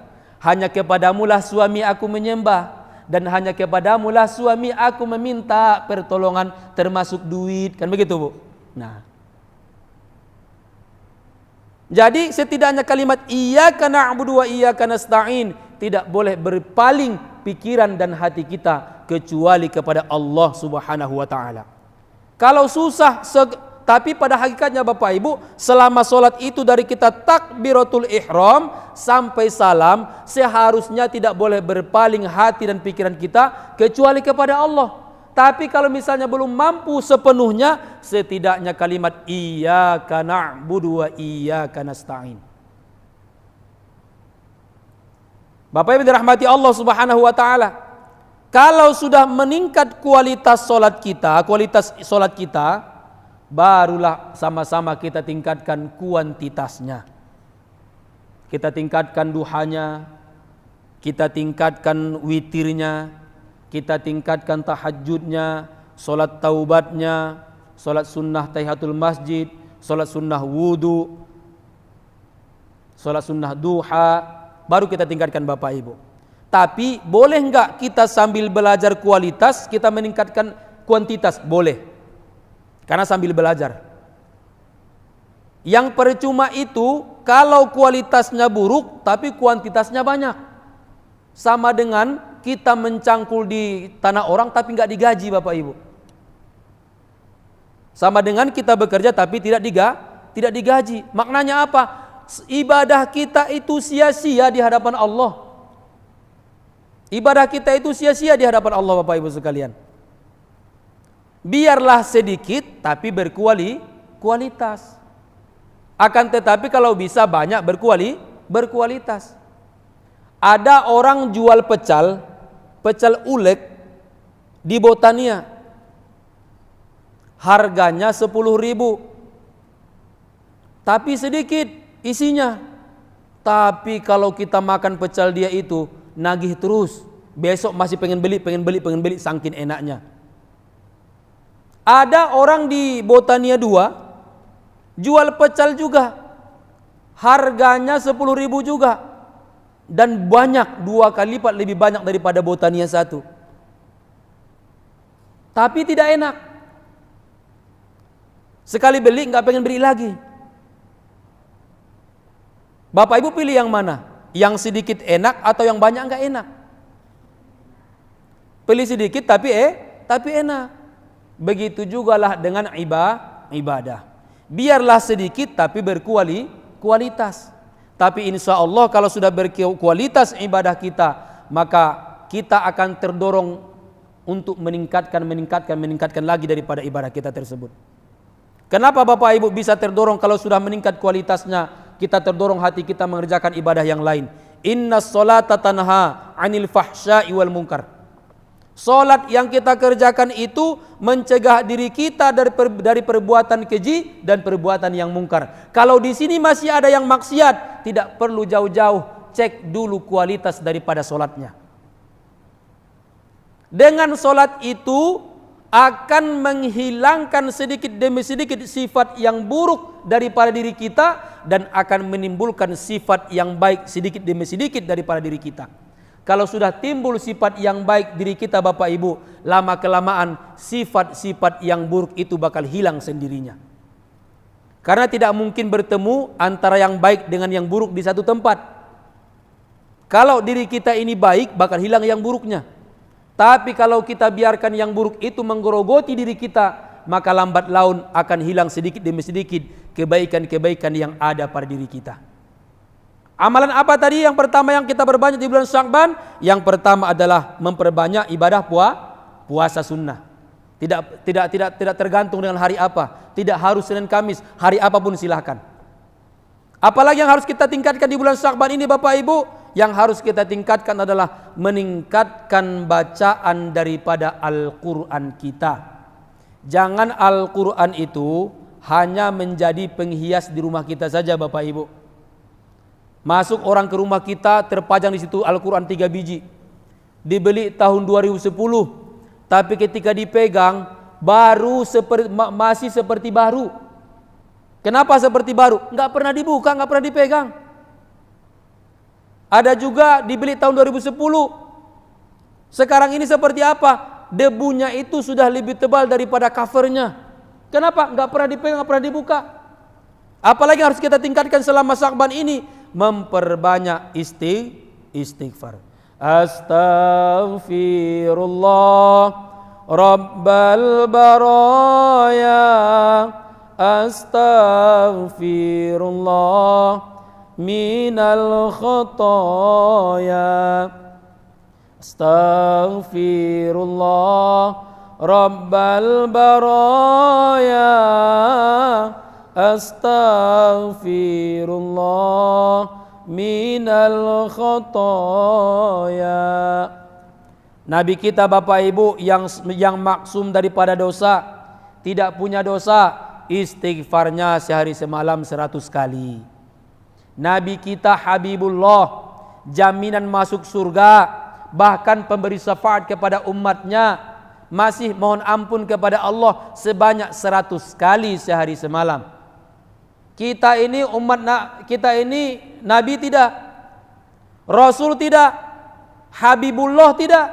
Hanya kepadamulah suami aku menyembah dan hanya kepadamulah suami aku meminta pertolongan termasuk duit, kan begitu Bu? Nah. Jadi setidaknya kalimat iyyaka na'budu wa iyyaka nasta'in tidak boleh berpaling pikiran dan hati kita kecuali kepada Allah Subhanahu wa taala. Kalau susah tapi pada hakikatnya Bapak Ibu, selama sholat itu dari kita takbiratul ihram sampai salam, seharusnya tidak boleh berpaling hati dan pikiran kita kecuali kepada Allah. Tapi kalau misalnya belum mampu sepenuhnya, setidaknya kalimat iyyaka na'budu wa iyyaka nasta'in. Bapak Ibu dirahmati Allah Subhanahu wa taala, kalau sudah meningkat kualitas sholat kita, barulah sama-sama kita tingkatkan kuantitasnya. Kita tingkatkan duhanya, kita tingkatkan witirnya, kita tingkatkan tahajudnya, sholat taubatnya, sholat sunnah tahiyatul masjid, sholat sunnah wudu, sholat sunnah duha, baru kita tingkatkan Bapak Ibu. Tapi boleh enggak kita sambil belajar kualitas kita meningkatkan kuantitas? Boleh. Karena sambil belajar. Yang percuma itu kalau kualitasnya buruk tapi kuantitasnya banyak. Sama dengan kita mencangkul di tanah orang tapi enggak digaji Bapak Ibu. Sama dengan kita bekerja tapi tidak digaji. Maknanya apa? Ibadah kita itu sia-sia di hadapan Allah. Ibadah kita itu sia-sia di hadapan Allah Bapak Ibu sekalian. Biarlah sedikit tapi berkualitas. Akan tetapi kalau bisa banyak berkualitas. Ada orang jual pecel ulek di Botania. Harganya 10.000. Tapi sedikit isinya. Tapi kalau kita makan pecel dia itu nagih terus. Besok masih pengen beli saking enaknya. Ada orang di Botania 2 jual pecel juga. Harganya 10.000 juga. dan banyak, 2 kali lipat lebih banyak daripada botania 1. Tapi tidak enak. Sekali beli nggak pengen beli lagi. Bapak Ibu pilih yang mana? Yang sedikit enak atau yang banyak nggak enak? Pilih sedikit tapi enak. Begitu jugalah dengan ibadah. Biarlah sedikit tapi berkualitas. Tapi insya Allah kalau sudah berkualitas ibadah kita, maka kita akan terdorong untuk meningkatkan lagi daripada ibadah kita tersebut. Kenapa Bapak Ibu bisa terdorong kalau sudah meningkat kualitasnya? Kita terdorong hati kita mengerjakan ibadah yang lain. Innas sholata tanha 'anil fahsya'i wal munkar. Salat yang kita kerjakan itu mencegah diri kita dari perbuatan keji dan perbuatan yang mungkar. Kalau di sini masih ada yang maksiat, tidak perlu jauh-jauh, cek dulu kualitas daripada salatnya. Dengan salat itu akan menghilangkan sedikit demi sedikit sifat yang buruk daripada diri kita dan akan menimbulkan sifat yang baik sedikit demi sedikit daripada diri kita. Kalau sudah timbul sifat yang baik diri kita Bapak Ibu, lama kelamaan sifat-sifat yang buruk itu bakal hilang sendirinya. Karena tidak mungkin bertemu antara yang baik dengan yang buruk di satu tempat. Kalau diri kita ini baik, bakal hilang yang buruknya. Tapi kalau kita biarkan yang buruk itu menggerogoti diri kita, maka lambat laun akan hilang sedikit demi sedikit kebaikan-kebaikan yang ada pada diri kita. Amalan apa tadi yang pertama yang kita perbanyak di bulan Sya'ban? Yang pertama adalah memperbanyak ibadah puasa sunnah. Tidak tergantung dengan hari apa. Tidak harus Senin Kamis, hari apapun silahkan. Apalagi yang harus kita tingkatkan di bulan Sya'ban ini Bapak Ibu? Yang harus kita tingkatkan adalah meningkatkan bacaan daripada Al-Quran kita. Jangan Al-Quran itu hanya menjadi penghias di rumah kita saja Bapak Ibu. Masuk orang ke rumah kita, terpajang di situ Al-Quran 3 biji. Dibeli tahun 2010, tapi ketika dipegang masih seperti baru. Kenapa seperti baru? Nggak pernah dibuka, nggak pernah dipegang. Ada juga dibeli tahun 2010. Sekarang ini seperti apa? Debunya itu sudah lebih tebal daripada covernya. Kenapa? Nggak pernah dipegang, nggak pernah dibuka. Apalagi harus kita tingkatkan selama Sya'ban ini, memperbanyak istighfar. Astaghfirullah Rabbal baraya, astaghfirullah minal khataya, astaghfirullah Rabbal baraya, astaghfirullah minal khataya. Nabi kita Bapak Ibu yang maksum daripada dosa, tidak punya dosa, istighfarnya sehari semalam 100 kali. Nabi kita Habibullah, jaminan masuk surga, bahkan pemberi syafaat kepada umatnya, masih mohon ampun kepada Allah sebanyak 100 kali sehari semalam. Kita ini kita ini Nabi tidak, Rasul tidak, Habibullah tidak,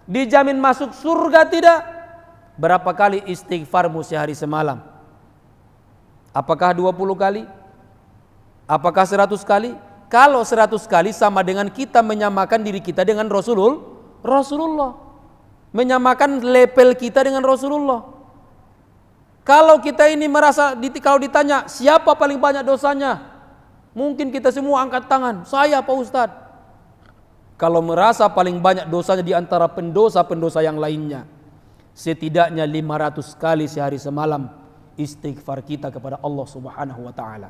dijamin masuk surga tidak. Berapa kali istighfarmu sehari semalam? Apakah 20 kali? Apakah 100 kali? Kalau 100 kali sama dengan kita menyamakan diri kita dengan Rasulullah. Menyamakan level kita dengan Rasulullah. Kalau kita ini merasa, kalau ditanya siapa paling banyak dosanya, mungkin kita semua angkat tangan, saya Pak Ustadz. Kalau merasa paling banyak dosanya di antara pendosa-pendosa yang lainnya, setidaknya 500 kali sehari semalam istighfar kita kepada Allah Subhanahu wa taala.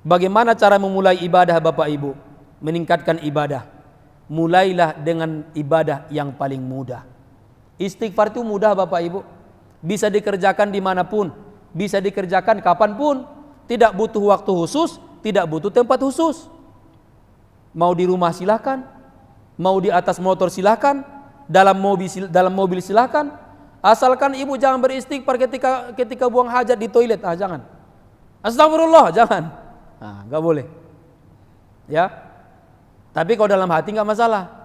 Bagaimana cara memulai ibadah Bapak Ibu? Meningkatkan ibadah. Mulailah dengan ibadah yang paling mudah. Istighfar itu mudah Bapak Ibu. Bisa dikerjakan dimanapun. Bisa dikerjakan kapanpun. Tidak butuh waktu khusus. Tidak butuh tempat khusus. Mau di rumah silakan. Mau di atas motor silakan. Dalam mobil silakan. Asalkan ibu jangan beristighfar ketika buang hajat di toilet. Jangan. Astagfirullah, jangan. Nggak boleh. Ya. Tapi kalau dalam hati enggak masalah.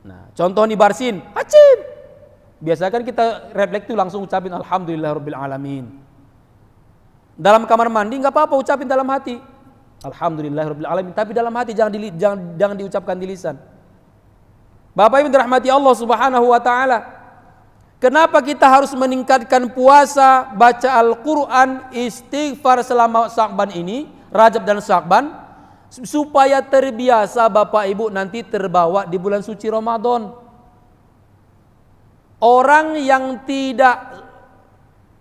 Nah, contoh nih barsin, acim. Biasa kan kita refleks tuh langsung ucapin alhamdulillahirabbil alamin. Dalam kamar mandi enggak apa-apa ucapin dalam hati. Alhamdulillahirabbil alamin, tapi dalam hati jangan diucapkan di lisan. Bapak Ibu dirahmati Allah Subhanahu wa taala. Kenapa kita harus meningkatkan puasa, baca Al-Qur'an, istighfar selama Sya'ban ini, Rajab dan Sya'ban, supaya terbiasa Bapak Ibu nanti terbawa di bulan suci Ramadan. Orang yang tidak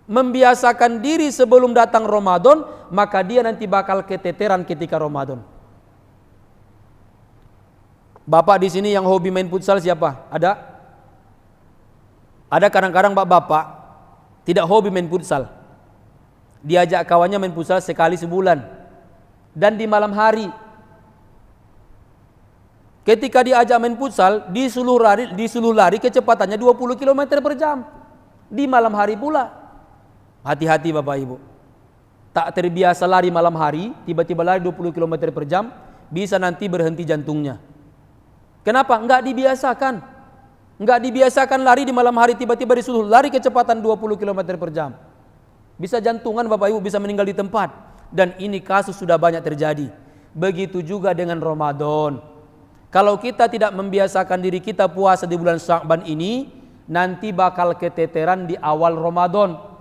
membiasakan diri sebelum datang Ramadan, maka dia nanti bakal keteteran ketika Ramadan. Bapak di sini yang hobi main futsal siapa? Ada? Ada kadang-kadang bapak tidak hobi main futsal. Diajak kawannya main futsal sekali sebulan dan di malam hari. Ketika diajak main futsal, disuruh lari kecepatannya 20 km per jam. Di malam hari pula. Hati-hati Bapak Ibu. Tak terbiasa lari malam hari, tiba-tiba lari 20 km per jam, bisa nanti berhenti jantungnya. Kenapa? Enggak dibiasakan. Enggak dibiasakan lari di malam hari, tiba-tiba disuruh lari kecepatan 20 km per jam. Bisa jantungan Bapak Ibu, bisa meninggal di tempat. Dan ini kasus sudah banyak terjadi. Begitu juga dengan Ramadan. Kalau kita tidak membiasakan diri kita puasa di bulan Sya'ban ini, nanti bakal keteteran di awal Ramadan.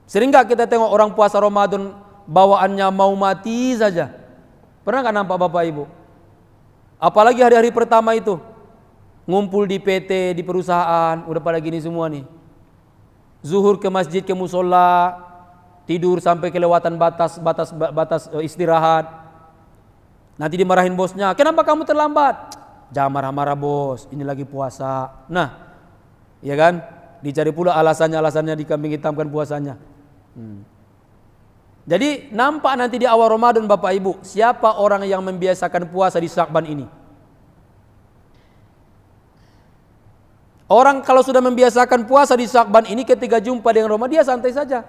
Sering gak kita tengok orang puasa Ramadan bawaannya mau mati saja? Pernah gak nampak Bapak Ibu? Apalagi hari-hari pertama itu, ngumpul di PT, di perusahaan, udah pada gini semua nih. Zuhur ke masjid, ke musola, tidur sampai kelewatan batas istirahat. Nanti dimarahin bosnya, kenapa kamu terlambat? Jangan marah-marah bos, ini lagi puasa. Nah, ya kan? Dicari pula alasannya dikambing hitamkan puasanya. Jadi nampak nanti di awal Ramadan Bapak Ibu, siapa orang yang membiasakan puasa di Sya'ban ini? Orang kalau sudah membiasakan puasa di Sya'ban ini, ketika jumpa dengan Ramadan dia santai saja.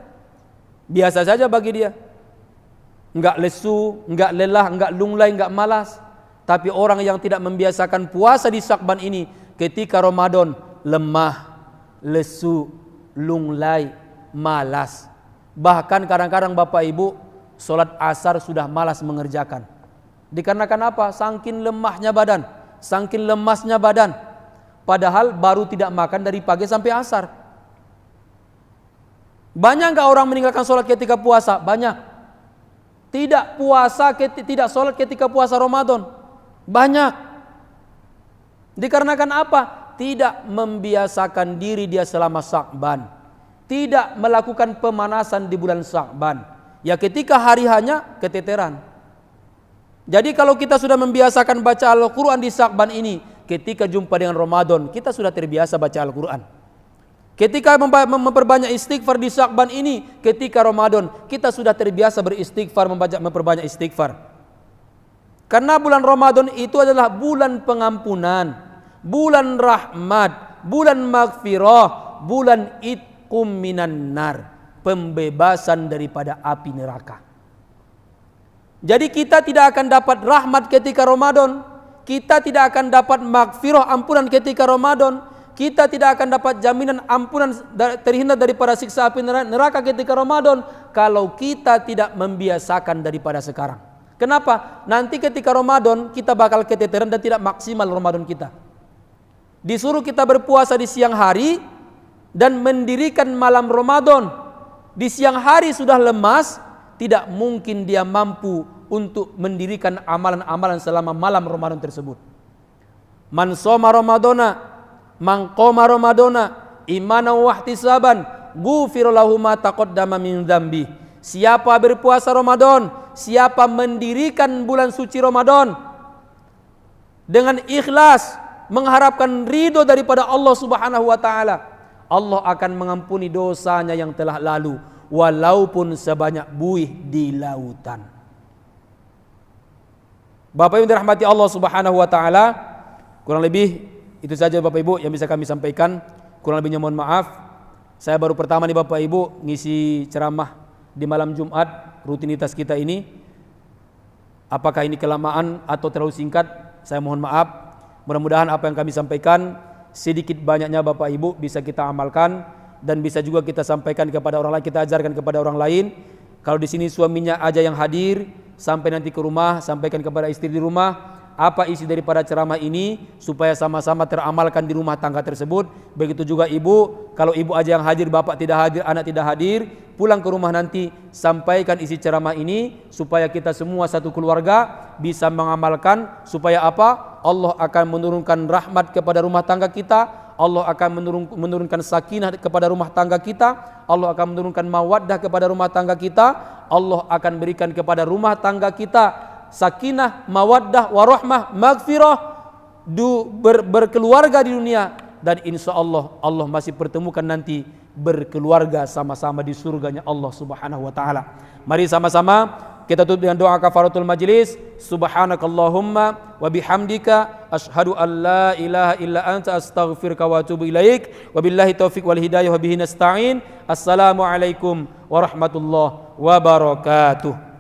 Biasa saja bagi dia. Enggak lesu, enggak lelah, enggak lunglai, enggak malas. Tapi orang yang tidak membiasakan puasa di Sya'ban ini, ketika Ramadan lemah, lesu, lunglai, malas. Bahkan kadang-kadang Bapak Ibu sholat asar sudah malas mengerjakan. Dikarenakan apa? Saking lemahnya badan, saking lemasnya badan. Padahal baru tidak makan dari pagi sampai asar. Banyak enggak orang meninggalkan sholat ketika puasa? Banyak. Tidak tidak sholat ketika puasa Ramadan. Banyak. Dikarenakan apa? Tidak membiasakan diri dia selama Sya'ban. Tidak melakukan pemanasan di bulan Sya'ban. Ya ketika hari hanya keteteran. Jadi kalau kita sudah membiasakan baca Al-Quran di Sya'ban ini, ketika jumpa dengan Ramadan, kita sudah terbiasa baca Al-Quran. Ketika memperbanyak istighfar di Sya'ban ini, ketika Ramadan, kita sudah terbiasa beristighfar, memperbanyak istighfar. Karena bulan Ramadan itu adalah bulan pengampunan, bulan rahmat, bulan maghfirah, bulan itqum minan nar, pembebasan daripada api neraka. Jadi kita tidak akan dapat rahmat ketika Ramadan, kita tidak akan dapat maghfirah, ampunan ketika Ramadan, kita tidak akan dapat jaminan ampunan terhindar daripada siksa api neraka ketika Ramadan kalau kita tidak membiasakan daripada sekarang. Kenapa? Nanti ketika Ramadan kita bakal keteteran dan tidak maksimal Ramadan kita. Disuruh kita berpuasa di siang hari dan mendirikan malam Ramadan. Di siang hari sudah lemas, tidak mungkin dia mampu untuk mendirikan amalan-amalan selama malam Ramadan tersebut. Man shoma Ramadana, man qoma Ramadana, imanan wa ihtisaban, ghufira lahu ma taqaddama min dzambi. Siapa berpuasa Ramadan, siapa mendirikan bulan suci Ramadan dengan ikhlas, mengharapkan ridho daripada Allah Subhanahu wa taala, Allah akan mengampuni dosanya yang telah lalu, walaupun sebanyak buih di lautan. Bapak Ibu dirahmati Allah Subhanahu wa taala, kurang lebih itu saja Bapak Ibu yang bisa kami sampaikan. Kurang lebihnya mohon maaf. Saya baru pertama nih Bapak Ibu ngisi ceramah di malam Jumat rutinitas kita ini. Apakah ini kelamaan atau terlalu singkat? Saya mohon maaf. Mudah-mudahan apa yang kami sampaikan sedikit banyaknya Bapak Ibu bisa kita amalkan dan bisa juga kita sampaikan kepada orang lain, kita ajarkan kepada orang lain. Kalau di sini suaminya aja yang hadir, sampai nanti ke rumah sampaikan kepada istri di rumah apa isi daripada ceramah ini supaya sama-sama teramalkan di rumah tangga tersebut. Begitu juga ibu, kalau ibu aja yang hadir, bapak tidak hadir, anak tidak hadir, pulang ke rumah nanti sampaikan isi ceramah ini supaya kita semua satu keluarga bisa mengamalkan. Supaya apa? Allah akan menurunkan rahmat kepada rumah tangga kita, Allah akan menurunkan sakinah kepada rumah tangga kita, Allah akan menurunkan mawaddah kepada rumah tangga kita, Allah akan berikan kepada rumah tangga kita sakinah, mawaddah, warahmah, maghfirah, berkeluarga di dunia, dan insya Allah Allah masih pertemukan nanti berkeluarga sama-sama di surganya Allah Subhanahu wa taala. Mari sama-sama kita tutup dengan doa kafaratul majlis. Subhanakallahumma wa bihamdika asyhadu an la ilaha illa anta astaghfiruka wa atubu ilaik. Wabillahi taufik wal hidayah wa bihi nasta'in. Assalamualaikum warahmatullahi wabarakatuh.